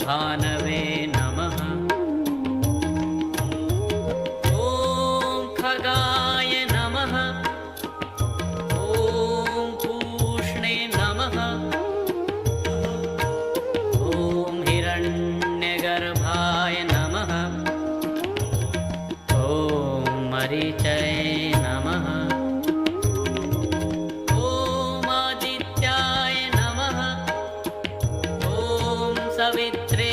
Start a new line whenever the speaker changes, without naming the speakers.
भानवे नमः। ॐ खगाय नमः। ॐ पूष्णे नमः। ॐ हिरण्यगर्भाय नमः। ॐ मरीचये नमः। ॐ आदित्याय नमः। ॐ सवित्रे